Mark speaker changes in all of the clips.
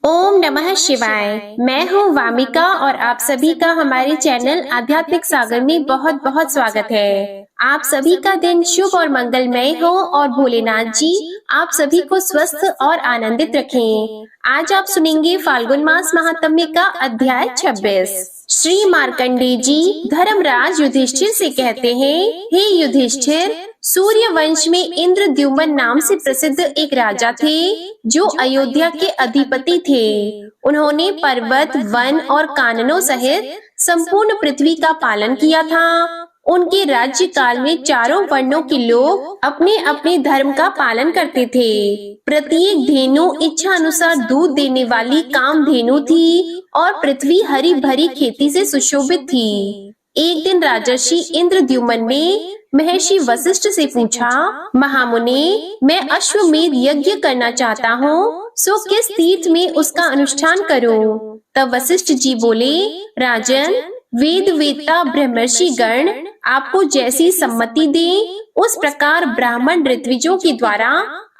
Speaker 1: ओम नमः शिवाय। मैं हूँ वामिका और आप सभी का हमारे चैनल आध्यात्मिक सागर में बहुत बहुत स्वागत है। आप सभी का दिन शुभ और मंगलमय हो और भोलेनाथ जी आप सभी को स्वस्थ और आनंदित रखें। आज आप सुनेंगे फाल्गुन मास महात्म्य का अध्याय 26। श्री मार्कंडेय जी धर्मराज युधिष्ठिर से कहते हैं, हे युधिष्ठिर, सूर्य वंश में इंद्रद्युम्न नाम से प्रसिद्ध एक राजा थे जो अयोध्या के अधिपति थे। उन्होंने पर्वत, वन और काननों सहित संपूर्ण पृथ्वी का पालन किया था। उनके राज्य काल में चारों वर्णों के लोग अपने अपने धर्म का पालन करते थे। प्रत्येक धेनु इच्छा अनुसार दूध देने वाली कामधेनु थी और पृथ्वी हरी भरी खेती से सुशोभित थी। एक दिन राजर्षि इंद्रद्युम्न ने महर्षि वशिष्ठ से पूछा, महामुनि, मैं अश्वमेध यज्ञ करना चाहता हूँ, सो किस तीर्थ में उसका अनुष्ठान करूँ? तब वशिष्ठ जी बोले, राजन, वेद वेत्ता ब्रह्मर्षि गण आपको जैसी सम्मति दे उस प्रकार ब्राह्मण ऋत्विजों के द्वारा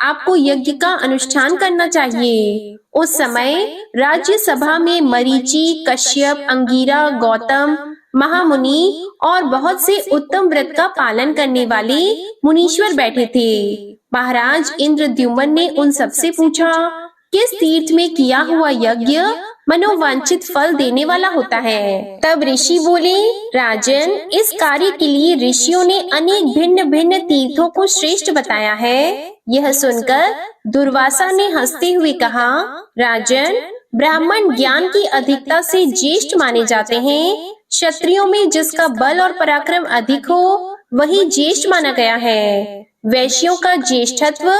Speaker 1: आपको यज्ञ का अनुष्ठान करना चाहिए। उस समय राज्य सभा में मरीचि, कश्यप, अंगिरा, गौतम, महामुनि और बहुत से उत्तम व्रत का पालन करने वाले मुनीश्वर बैठे थे। महाराज इंद्रद्युम्न ने उन सबसे पूछा, किस तीर्थ में किया हुआ यज्ञ मनोवांछित फल देने वाला होता है? तब ऋषि बोले, राजन, इस कार्य के लिए ऋषियों ने अनेक भिन्न भिन्न तीर्थों को श्रेष्ठ बताया है। यह सुनकर दुर्वासा ने हंसते हुए कहा, राजन, ब्राह्मण ज्ञान की अधिकता से ज्येष्ठ माने जाते हैं। क्षत्रियों में जिसका बल और पराक्रम अधिक हो वही ज्येष्ठ माना गया है। वैश्यों का ज्येष्ठत्व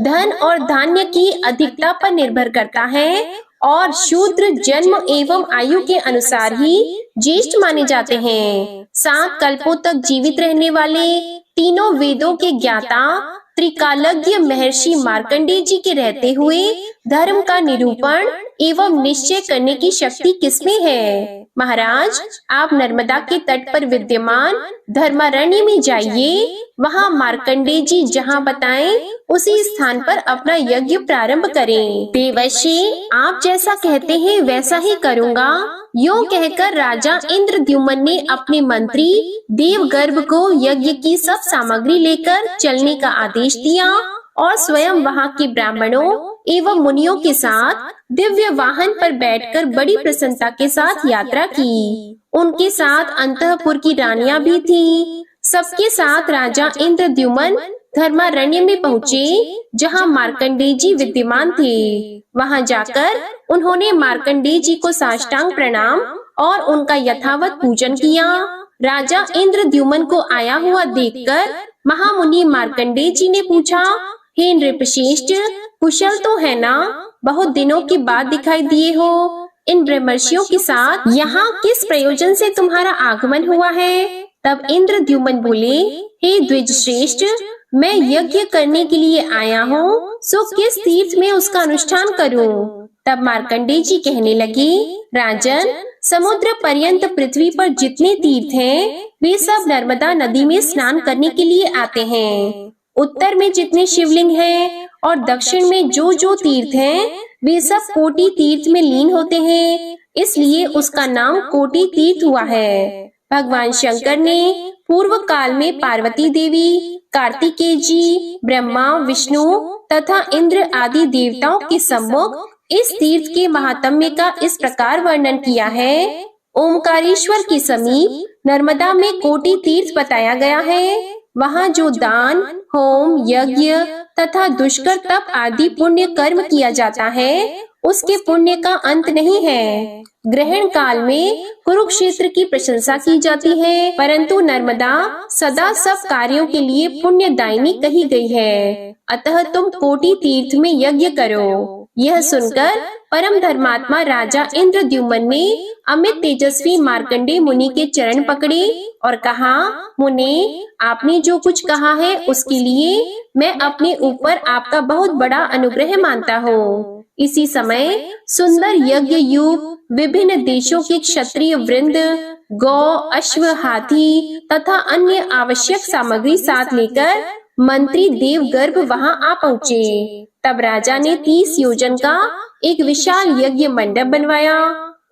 Speaker 1: धन और धान्य की अधिकता पर निर्भर करता है और शूद्र जन्म एवं आयु के अनुसार ही ज्येष्ठ माने जाते हैं। 7 कल्पों तक जीवित रहने वाले तीनों वेदों के ज्ञाता त्रिकालज्ञ महर्षि मार्कंडेय जी के रहते हुए धर्म का निरूपण एवं निश्चय करने की शक्ति किसमें है? महाराज, आप नर्मदा के तट पर विद्यमान धर्मारण्य में जाइए। वहाँ मार्कंडेय जी जहाँ बताएं उसी स्थान पर अपना यज्ञ प्रारंभ करें। देवर्षि, आप जैसा कहते हैं वैसा ही करूँगा। यूँ कहकर राजा इंद्रद्युम्न ने अपने मंत्री देवगर्भ को यज्ञ की सब सामग्री लेकर चलने का आदेश दिया और स्वयं वहाँ के ब्राह्मणों एवं मुनियों के साथ दिव्य वाहन पर बैठकर बड़ी प्रसन्नता के साथ यात्रा की। उनके साथ अंतःपुर की रानियां भी थीं। सबके साथ राजा इंद्रद्युम्न धर्मारण्य में पहुँचे जहाँ मार्कंडेय जी विद्यमान थे। वहाँ जाकर उन्होंने मार्कंडेय जी को साष्टांग प्रणाम और उनका यथावत पूजन किया। राजा इंद्रद्युम्न को आया हुआ देखकर महामुनि मार्कंडेय जी ने पूछा, हे नृपश्रेष्ठ, कुशल तो है ना? बहुत दिनों के बाद दिखाई दिए हो। इन ब्रह्मर्षियों के साथ यहाँ किस प्रयोजन से तुम्हारा आगमन हुआ है? तब इंद्रद्युम्न बोले, हे द्विज श्रेष्ठ, मैं यज्ञ करने के लिए आया हूँ, सो किस तीर्थ में उसका अनुष्ठान करूँ? तब मार्कंडेय जी कहने लगे, राजन, समुद्र पर्यंत पृथ्वी पर जितने तीर्थ हैं, वे सब नर्मदा नदी में स्नान करने के लिए आते हैं। उत्तर में जितने शिवलिंग हैं और दक्षिण में जो जो तीर्थ हैं, वे सब कोटि तीर्थ में लीन होते हैं, इसलिए उसका नाम कोटि तीर्थ हुआ है। भगवान शंकर ने पूर्व काल में पार्वती देवी, कार्तिकेय जी, ब्रह्मा, विष्णु तथा इंद्र आदि देवताओं के सम्मुख इस तीर्थ के महात्म्य का इस प्रकार वर्णन किया है। ओमकारेश्वर के समीप नर्मदा में कोटि तीर्थ बताया गया है। वहाँ जो दान, होम, यज्ञ तथा दुष्कर तप आदि पुण्य कर्म किया जाता है, उसके पुण्य का अंत नहीं है। ग्रहण काल में कुरुक्षेत्र की प्रशंसा की जाती है, परंतु नर्मदा सदा सब कार्यों के लिए पुण्यदायिनी कही गई है। अतः तुम कोटि तीर्थ में यज्ञ करो। यह सुनकर परम धर्मात्मा राजा इंद्रद्युम्न ने अमित तेजस्वी मार्कंडेय मुनि के चरण पकड़े और कहा, मुने, आपने जो कुछ कहा है उसके लिए मैं अपने ऊपर आपका बहुत बड़ा अनुग्रह मानता हूँ। इसी समय सुंदर यज्ञ यूप विभिन्न देशों के क्षत्रिय वृंद गौ, अश्व, हाथी तथा अन्य आवश्यक सामग्री साथ लेकर मंत्री देवगर्भ वहां आ पहुँचे। तब राजा ने 30 योजन का एक विशाल यज्ञ मंडप बनवाया।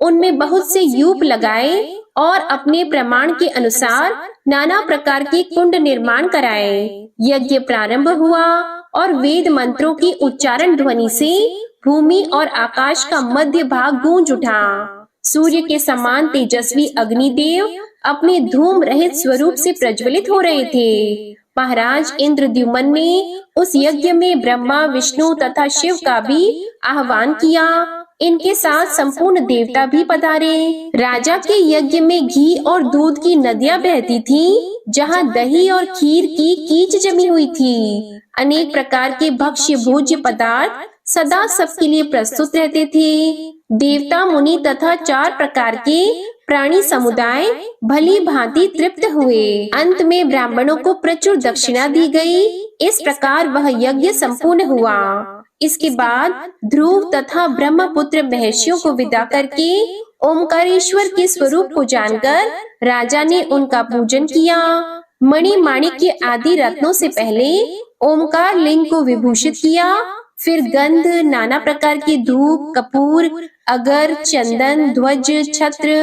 Speaker 1: उनमें बहुत से यूप लगाए और अपने प्रमाण के अनुसार नाना प्रकार के कुंड निर्माण कराए। यज्ञ प्रारंभ हुआ और वेद मंत्रों की उच्चारण ध्वनि से भूमि और आकाश का मध्य भाग गूंज उठा। सूर्य के समान तेजस्वी अग्निदेव अपने धूम रहित स्वरूप से प्रज्वलित हो रहे थे। महाराज इंद्रद्युम्न ने उस यज्ञ में ब्रह्मा, विष्णु तथा शिव का भी आह्वान किया। इनके साथ संपूर्ण देवता भी पधारे। राजा के यज्ञ में घी और दूध की नदियां बहती थीं, जहां दही और खीर की कीच जमी हुई थी। अनेक प्रकार के भक्ष्य भोज्य पदार्थ सदा सबके लिए प्रस्तुत रहते थे। देवता, मुनि तथा 4 प्रकार के प्राणी समुदाय भली भांति तृप्त हुए। अंत में ब्राह्मणों को प्रचुर दक्षिणा दी गई। इस प्रकार वह यज्ञ संपूर्ण हुआ। इसके बाद ध्रुव तथा ब्रह्मपुत्र महर्षियों को विदा करके ओमकारेश्वर के स्वरूप को जानकर राजा ने उनका पूजन किया। मणि माणिक्य आदि रत्नों से पहले ओमकार लिंग को विभूषित किया। फिर गंध, नाना प्रकार के धूप, कपूर, अगर, चंदन, ध्वज, छत्र,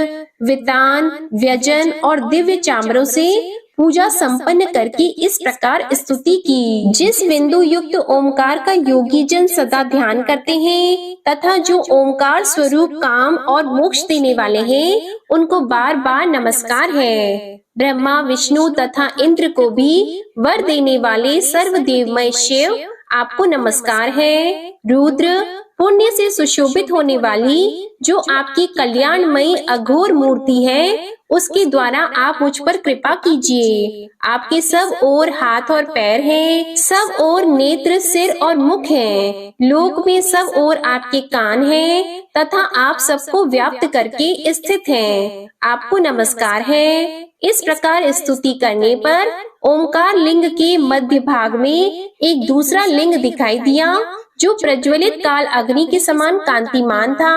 Speaker 1: वितान, व्यजन और दिव्य चामरों से पूजा संपन्न करके इस प्रकार स्तुति की। जिस बिंदु युक्त ओमकार का योगी जन सदा ध्यान करते हैं तथा जो ओमकार स्वरूप काम और मोक्ष देने वाले हैं, उनको बार बार नमस्कार है। ब्रह्मा, विष्णु तथा इंद्र को भी वर देने वाले सर्वदेवमय शिव आपको नमस्कार है। रुद्र, पुण्य से सुशोभित होने वाली जो आपकी कल्याणमयी अघोर मूर्ति है, उसके द्वारा आप मुझ पर कृपा कीजिए। आपके सब ओर हाथ और पैर हैं, सब ओर नेत्र, सिर और मुख हैं। लोक में सब ओर आपके कान हैं तथा आप सबको व्याप्त करके स्थित हैं। आपको नमस्कार है। इस प्रकार स्तुति करने पर ओमकार लिंग के मध्य भाग में एक दूसरा लिंग दिखाई दिया, जो प्रज्वलित काल अग्नि के समान कांतिमान था।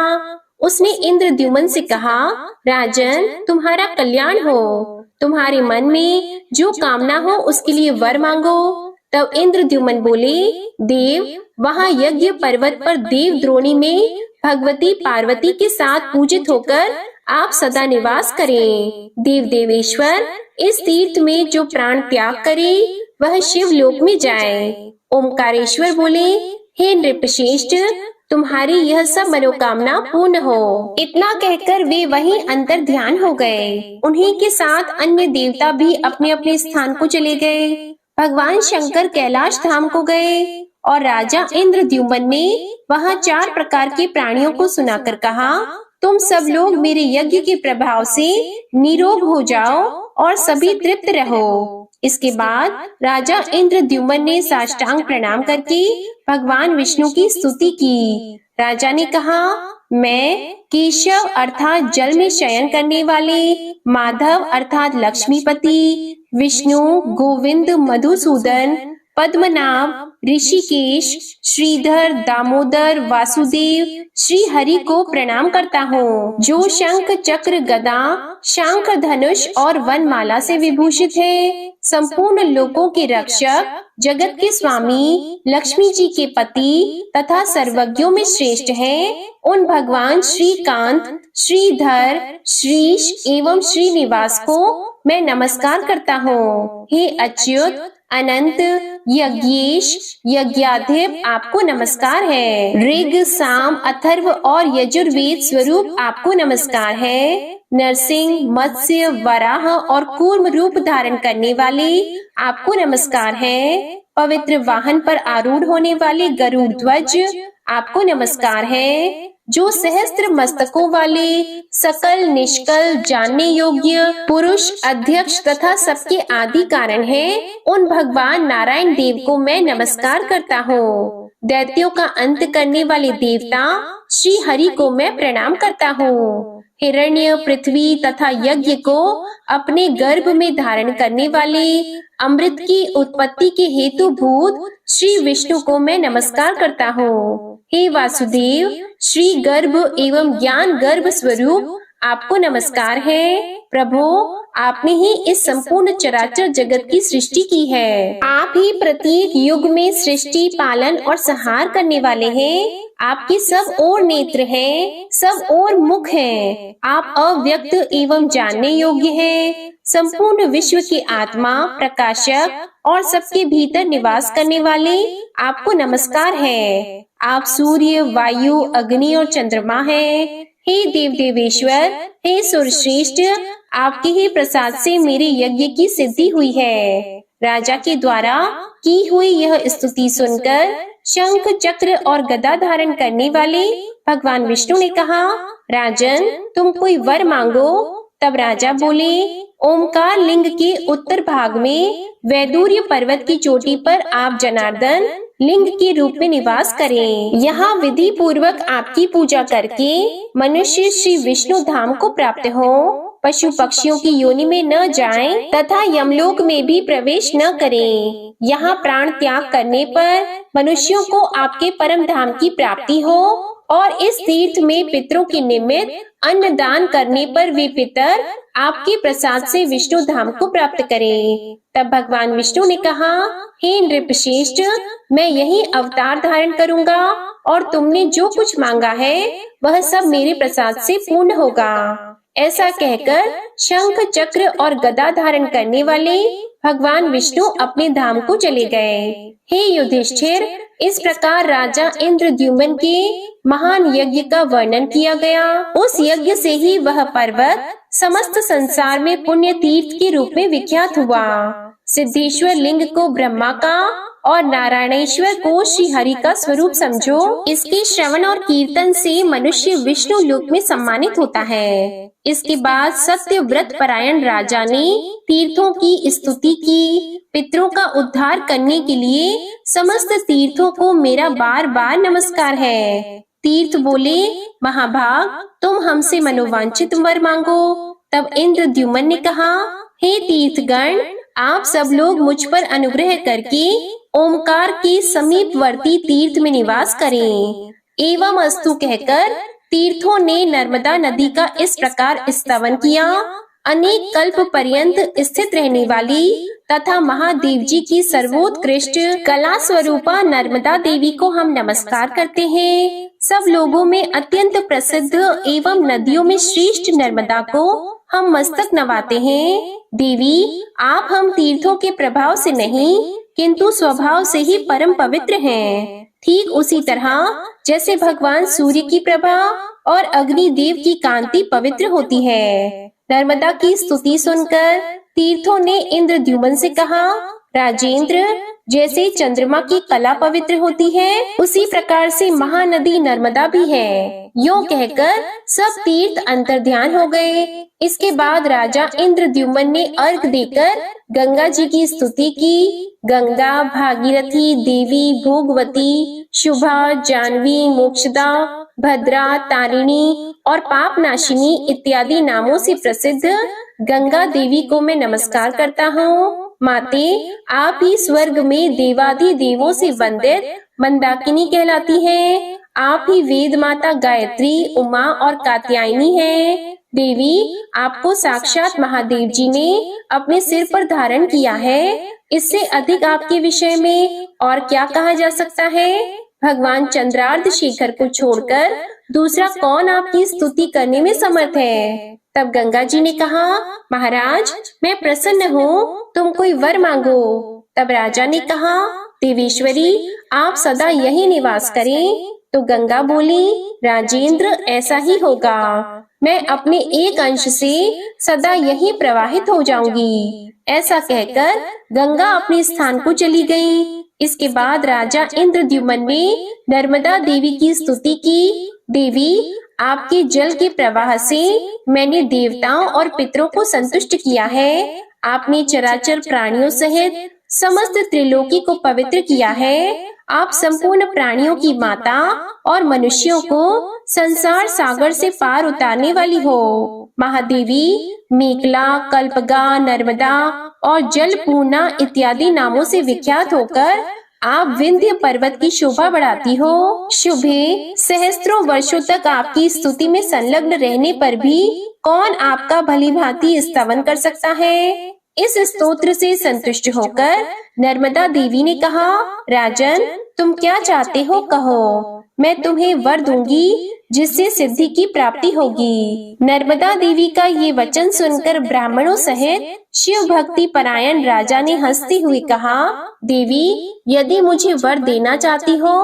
Speaker 1: उसने इंद्रद्युम्न से कहा, राजन, तुम्हारा कल्याण हो। तुम्हारे मन में जो कामना हो उसके लिए वर मांगो। तब इंद्रद्युम्न बोले, देव, वहाँ यज्ञ पर्वत पर देव द्रोणी में भगवती पार्वती के साथ पूजित होकर आप सदा निवास करें। देव देवेश्वर, इस तीर्थ में जो प्राण त्याग करे वह शिव लोक में जाए। ओमकारेश्वर बोले, हे नृपश्रेष्ठ, तुम्हारी यह सब मनोकामना पूर्ण हो। इतना कहकर वे वहीं अंतर ध्यान हो गए। उन्हीं के साथ अन्य देवता भी अपने अपने स्थान को चले गए। भगवान शंकर कैलाश धाम को गए और राजा इंद्रद्युम्न ने वहाँ 4 प्रकार के प्राणियों को सुनाकर कहा, तुम सब लोग मेरे यज्ञ के प्रभाव से निरोग हो जाओ और सभी तृप्त रहो। इसके बाद राजा इंद्रद्युम्न ने साष्टांग प्रणाम करके भगवान विष्णु की स्तुति की। राजा ने कहा, मैं केशव अर्थात जल में शयन करने वाले, माधव अर्थात लक्ष्मीपति, विष्णु, गोविंद, मधुसूदन, पद्मनाभ, ऋषिकेश, श्रीधर, दामोदर, वासुदेव, श्री हरि को प्रणाम करता हूँ, जो शंख, चक्र, गदा, शांख, धनुष और वनमाला से विभूषित है। संपूर्ण लोकों के रक्षक, जगत के स्वामी, लक्ष्मी जी के पति तथा सर्वज्ञों में श्रेष्ठ है, उन भगवान श्रीकांत, श्रीधर, श्रीश एवं श्रीनिवास को मैं नमस्कार करता हूँ। हे अच्युत, अनंत, यज्ञेश, यज्ञाधिप, आपको नमस्कार है। ऋग, साम, अथर्व और यजुर्वेद स्वरूप आपको नमस्कार है। नरसिंह, मत्स्य, वराह और कूर्म रूप धारण करने वाले आपको नमस्कार है। पवित्र वाहन पर आरूढ़ होने वाले गरुड़ ध्वज आपको नमस्कार है। जो सहस्त्र मस्तकों वाले, सकल, निष्कल, जानने योग्य, पुरुष, अध्यक्ष तथा सबके आदि कारण है, उन भगवान नारायण देव को मैं नमस्कार करता हूँ। दैत्यों का अंत करने वाले देवता श्री हरि को मैं प्रणाम करता हूँ। हिरण्य, पृथ्वी तथा यज्ञ को अपने गर्भ में धारण करने वाले, अमृत की उत्पत्ति के हेतु भूत श्री विष्णु को मैं नमस्कार करता हूँ। हे वासुदेव, श्री गर्भ एवं ज्ञान गर्भ स्वरूप आपको नमस्कार है। प्रभु, आपने ही इस संपूर्ण चराचर जगत की सृष्टि की है। आप ही प्रत्येक युग में सृष्टि, पालन और संहार करने वाले हैं। आपके सब और नेत्र हैं, सब और मुख हैं। आप अव्यक्त एवं जानने योग्य हैं। संपूर्ण विश्व की आत्मा, प्रकाशक और सबके भीतर निवास करने वाले आपको नमस्कार है। आप सूर्य, वायु, अग्नि और चंद्रमा हैं। हे देव देवेश्वर, हे सुरश्रेष्ठ, आपके ही प्रसाद से मेरे यज्ञ की सिद्धि हुई है। राजा के द्वारा की हुई यह स्तुति सुनकर शंख, चक्र और गदा धारण करने वाले भगवान विष्णु ने कहा, राजन, तुम कोई वर मांगो। तब राजा बोले, ओमकार लिंग के उत्तर भाग में वैदूर्य पर्वत की चोटी पर आप जनार्दन लिंग के रूप में निवास करें। यहाँ विधि पूर्वक आपकी पूजा करके मनुष्य श्री विष्णु धाम को प्राप्त हो, पशु पक्षियों की योनि में न जाएं तथा यमलोक में भी प्रवेश न करें। यहाँ प्राण त्याग करने पर मनुष्यों को आपके परम धाम की प्राप्ति हो और इस तीर्थ में पितरों के निमित्त अन्न दान करने पर वे पितर आपके प्रसाद से विष्णु धाम को प्राप्त करें। तब भगवान विष्णु ने कहा, हे नृपश्रेष्ठ, मैं यही अवतार धारण करूंगा और तुमने जो कुछ मांगा है वह सब मेरे प्रसाद से पूर्ण होगा। ऐसा कहकर शंख, चक्र और गदा धारण करने वाले भगवान विष्णु अपने धाम को चले गए। हे युधिष्ठिर, इस प्रकार राजा इंद्रद्युम्न के महान यज्ञ का वर्णन किया गया। उस यज्ञ से ही वह पर्वत समस्त संसार में पुण्य तीर्थ के रूप में विख्यात हुआ। सिद्धेश्वर लिंग को ब्रह्मा का और नारायणेश्वर को श्री हरि का स्वरूप समझो। इसके श्रवण और कीर्तन से मनुष्य विष्णु लोक में सम्मानित होता है। इसके बाद सत्य व्रत परायण राजा ने तीर्थों की स्तुति की। पितरों का उद्धार करने के लिए समस्त तीर्थों को मेरा बार बार नमस्कार है। तीर्थ बोले, महाभाग, तुम हमसे मनोवांछित वर मांगो। तब इंद्रद्युम्न ने कहा, हे तीर्थगण, आप सब लोग मुझ पर अनुग्रह करके ओमकार के समीपवर्ती तीर्थ में निवास करें। एवं अस्तु कहकर तीर्थों ने नर्मदा नदी का इस प्रकार स्तवन किया। अनेक कल्प पर्यंत स्थित रहने वाली तथा महादेव जी की सर्वोत्कृष्ट कला स्वरूपा नर्मदा देवी को हम नमस्कार करते हैं। सब लोगों में अत्यंत प्रसिद्ध एवं नदियों में श्रेष्ठ नर्मदा को हम मस्तक नवाते हैं। देवी, आप हम तीर्थों के प्रभाव से नहीं किंतु स्वभाव से ही परम पवित्र हैं। ठीक उसी तरह जैसे भगवान सूर्य की प्रभा और अग्नि देव की कांति पवित्र होती है। नर्मदा की स्तुति सुनकर तीर्थों ने इंद्रद्युम्न से कहा, राजेंद्र, जैसे चंद्रमा की कला पवित्र होती है उसी प्रकार से महानदी नर्मदा भी है। यूं कहकर सब तीर्थ अंतर्ध्यान हो गए। इसके बाद राजा इंद्रद्युम्न ने अर्घ देकर गंगा जी की स्तुति की। गंगा, भागीरथी, देवी, भोगवती, शुभा, जानवी, मोक्षदा, भद्रा, तारिणी और पापनाशिनी इत्यादि नामों से प्रसिद्ध गंगा देवी को मैं नमस्कार करता हूँ। माते, आप ही स्वर्ग में देवाधि देवों से वंदित मंदाकिनी कहलाती हैं। आप ही वेद माता गायत्री, उमा और कात्यायनी हैं। देवी, आपको साक्षात महादेव जी ने अपने सिर पर धारण किया है। इससे अधिक आपके विषय में और क्या कहा जा सकता है। भगवान चंद्रार्ध शेखर को छोड़कर दूसरा कौन आपकी स्तुति करने में समर्थ है। तब गंगा जी ने कहा, महाराज, मैं प्रसन्न हूँ, तुम कोई वर मांगो। तब राजा ने कहा, देवेश्वरी, आप सदा यही निवास करें। तो गंगा बोली, राजेंद्र, ऐसा ही होगा। मैं अपने एक अंश से सदा यही प्रवाहित हो जाऊंगी। ऐसा कहकर गंगा अपने स्थान को चली गई। इसके बाद राजा इंद्रद्युम्न ने नर्मदा देवी की स्तुति की। देवी, आपके जल के प्रवाह से मैंने देवताओं और पितरों को संतुष्ट किया है। आपने चराचर प्राणियों सहित समस्त त्रिलोकी को पवित्र किया है। आप संपूर्ण प्राणियों की माता और मनुष्यों को संसार सागर से पार उतारने वाली हो। महादेवी, मेखला, कल्पगा, नर्मदा और जलपूर्णा इत्यादि नामों से विख्यात होकर आप विंध्य पर्वत की शोभा बढ़ाती हो। शुभे, सहस्त्रों वर्षों तक आपकी स्तुति में संलग्न रहने पर भी कौन आपका भली भांति स्तवन कर सकता है। इस स्तोत्र से संतुष्ट होकर नर्मदा देवी ने कहा, राजन, तुम क्या चाहते हो कहो, मैं तुम्हें वर दूंगी जिससे सिद्धि की प्राप्ति होगी। नर्मदा देवी का ये वचन सुनकर ब्राह्मणों सहित शिव भक्ति परायण राजा ने हंसते हुए कहा, देवी, यदि मुझे वर देना चाहती हो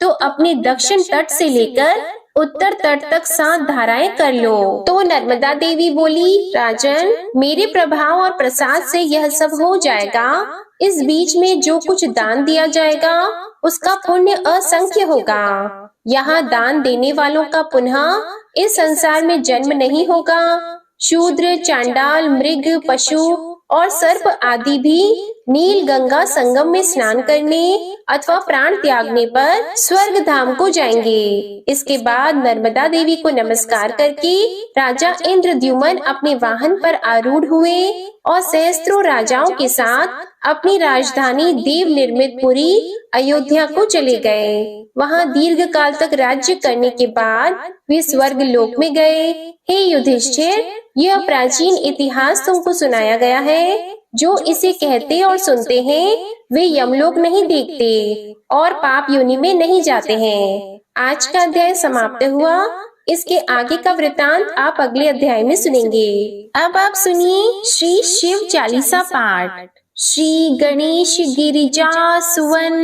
Speaker 1: तो अपने दक्षिण तट से लेकर उत्तर तट तक 7 धाराएं कर लो। तो नर्मदा देवी बोली, राजन, मेरे प्रभाव और प्रसाद से यह सब हो जाएगा। इस बीच में जो कुछ दान दिया जाएगा उसका पुण्य असंख्य होगा। यहाँ दान देने वालों का पुनः इस संसार में जन्म नहीं होगा। शूद्र, चांडाल, मृग, पशु और सर्प आदि भी नील गंगा संगम में स्नान करने अथवा प्राण त्यागने पर स्वर्ग धाम को जाएंगे। इसके बाद नर्मदा देवी को नमस्कार करके राजा इंद्रद्युम्न अपने वाहन पर आरूढ़ हुए और सहस्त्रों राजाओं के साथ अपनी राजधानी देव निर्मित पुरी अयोध्या को चले गए। वहां दीर्घ काल तक राज्य करने के बाद वे स्वर्ग लोक में गए। हे युधिष्ठिर, यह प्राचीन इतिहास तुमको सुनाया गया है। जो इसे कहते और सुनते हैं वे यमलोक नहीं देखते और पाप योनि में नहीं जाते हैं। आज का अध्याय समाप्त हुआ। इसके आगे का वृतांत आप अगले अध्याय में सुनेंगे। अब आप सुनिए श्री शिव चालीसा पाठ। श्री गणेश गिरिजा सुवन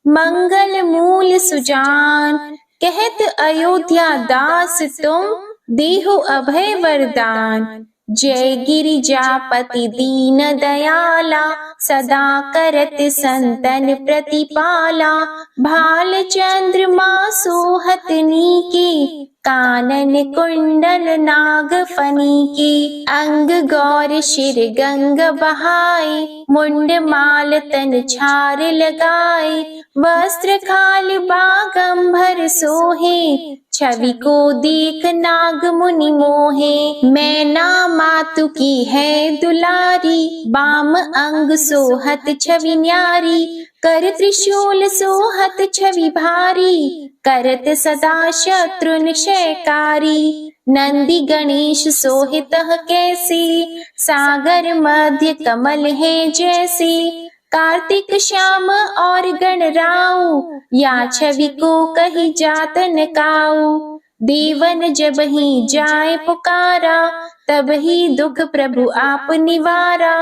Speaker 1: मंगल मूल सुजान, कहत अयोध्या दास तुम देहो अभय वरदान। जय गिरिजापति दीन दयाला, सदा करत संतन प्रतिपाला। भाल चंद्रमा सोहत नीके, कानन कुंडल नाग फनी के। अंग गौर शिर गंग बहाए, मुंड माल तन छार लगाए। वस्त्र खाल बागंबर सोहे, छवि को देख नाग मुनि मोहे। मैना मातु की है दुलारी, बाम अंग सोहत छवि न्यारी। कर त्रिशूल सोहत छवि भारी, करत सदा शत्रु निशयकारी। नंदी गणेश सोहित कैसे, सागर मध्य कमल है जैसे। कार्तिक श्याम और गणराऊ, या छवि को कही जात न काऊ। देवन जब ही जाए पुकारा, तब ही दुख प्रभु आप निवारा।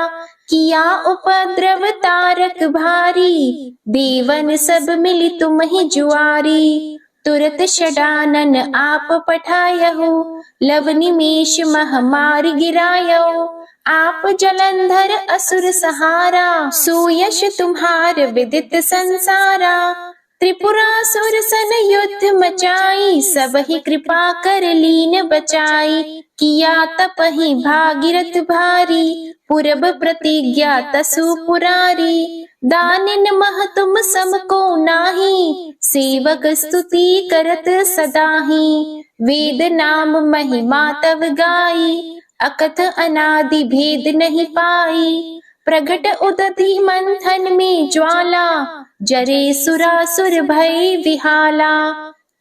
Speaker 1: किया उपद्रव तारक भारी, देवन सब मिली तुम ही जुआरी। तुरत षडानन आप पठायहु, लव निमेष मह मार गिरायहु। आप जलंधर असुर सहारा, सुयश तुम्हार विदित संसारा। त्रिपुरासुर सन युद्ध मचाई, सब ही कृपा कर लीन बचाई। किया तपहि भागीरथ भारी, पूरब प्रतिज्ञा तसु पुरारी। दानिन मह तुम सम को नाही, सेवक स्तुति करत सदाही। वेद नाम महिमा तव गाई, अकथ अनादि भेद नहीं पाई। प्रगट उदधि मंथन में ज्वाला, जरे सुरासुर भय विहाला।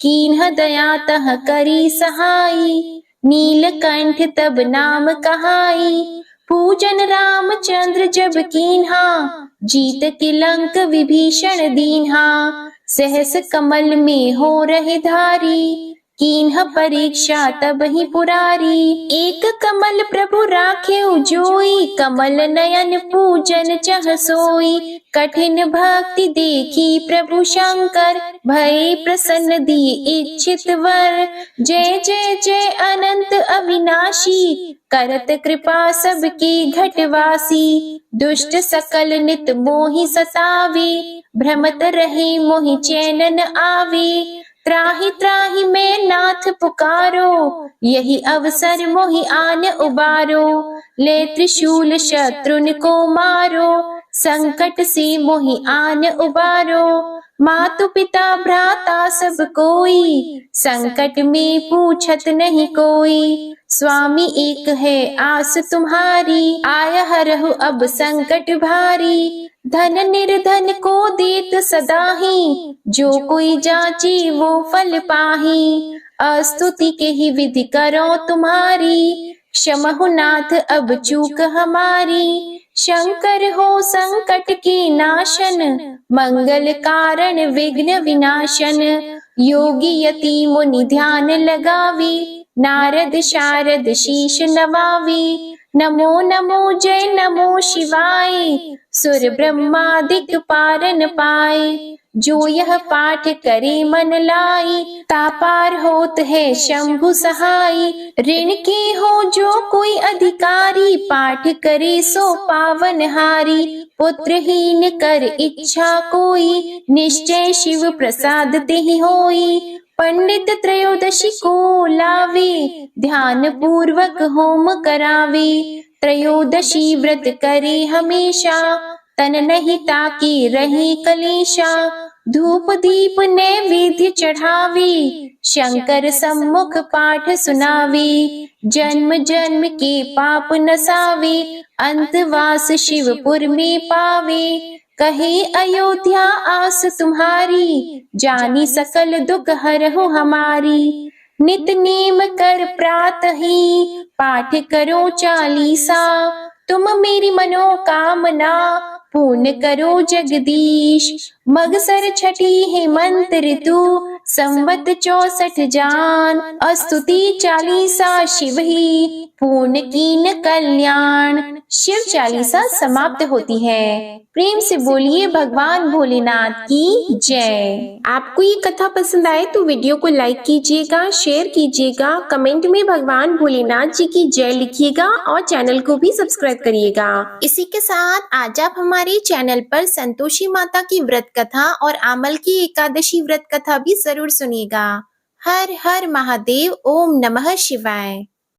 Speaker 1: कीन्ह दया तह करी सहाई, नीलकंठ तब नाम कहाई। पूजन रामचंद्र जब कीन्हा, जीत के लंक विभीषण दीन्हा। सहस कमल में हो रहे धारी, कीन्ह परीक्षा तब ही पुरारी। एक कमल प्रभु राखे जोई, कमल नयन पूजन चह सोई। कठिन भक्ति देखी प्रभु शंकर, भय प्रसन्न दिए इच्छित वर। जय जय जय अनंत अविनाशी, करत कृपा सबके घटवासी। दुष्ट सकल नित मोहि सतावे, भ्रमत रहे मोहि चैन न आवे। त्राहि त्राहि मैं नाथ पुकारो, यही अवसर मोहि आन उबारो। ले त्रिशूल शत्रुन को मारो, संकट से मोहि आन उबारो। मातु पिता भ्राता सब कोई, संकट में पूछत नहीं कोई। स्वामी एक है आस तुम्हारी, आया हरहु अब संकट भारी। धन निर्धन को देत सदा ही, जो कोई जाची वो फल पाही। अस्तुति के ही विधि करो तुम्हारी, क्षमहु नाथ अब चूक हमारी। शंकर हो संकट के नाशन, मंगल कारण विघ्न विनाशन। योगी यति मुनि ध्यान लगावी, नारद शारद शीश नवावी। नमो नमो जय नमो शिवाय, सुर ब्रह्मादिक पारन पाए। जो यह पाठ करे मन लाई, तापार होत है शंभु सहाय। ऋण के हो जो कोई अधिकारी, पाठ करे सो पावन हारी। पुत्रहीन कर इच्छा कोई, निश्चय शिव प्रसाद तेहि होई। पंडित त्रयोदशी को लावे, ध्यान पूर्वक होम करावे। त्रयोदशी व्रत करे हमेशा, तन नहीं ताकि रहे कलेशा। धूप दीप नैवेद्य चढ़ावे, शंकर सम्मुख पाठ सुनावे। जन्म जन्म के पाप नसावे, अंतवास शिवपुर में पावे। कहे अयोध्या आस तुम्हारी, जानी सकल दुख हरहु हमारी। नित नेम कर प्रातः ही, पाठ करो चालीसा। तुम मेरी मनोकामना, पूर्ण करो जगदीश। मगसर छठी हेमंत ऋतु, संवत 64 जान। स्तुति चालीसा शिव ही, पूर्ण कीन कल्याण। शिव चालीसा समाप्त होती है। प्रेम से बोलिए भगवान भोलेनाथ की जय। आपको ये कथा पसंद आए तो वीडियो को लाइक कीजिएगा, शेयर कीजिएगा, कमेंट में भगवान भोलेनाथ जी की जय लिखिएगा और चैनल को भी सब्सक्राइब करिएगा। इसी के साथ आज आप हमारे चैनल पर संतोषी माता की व्रत कथा और आमल की एकादशी व्रत कथा भी जरूर सुनिएगा। हर हर महादेव। ओम नमः शिवाय।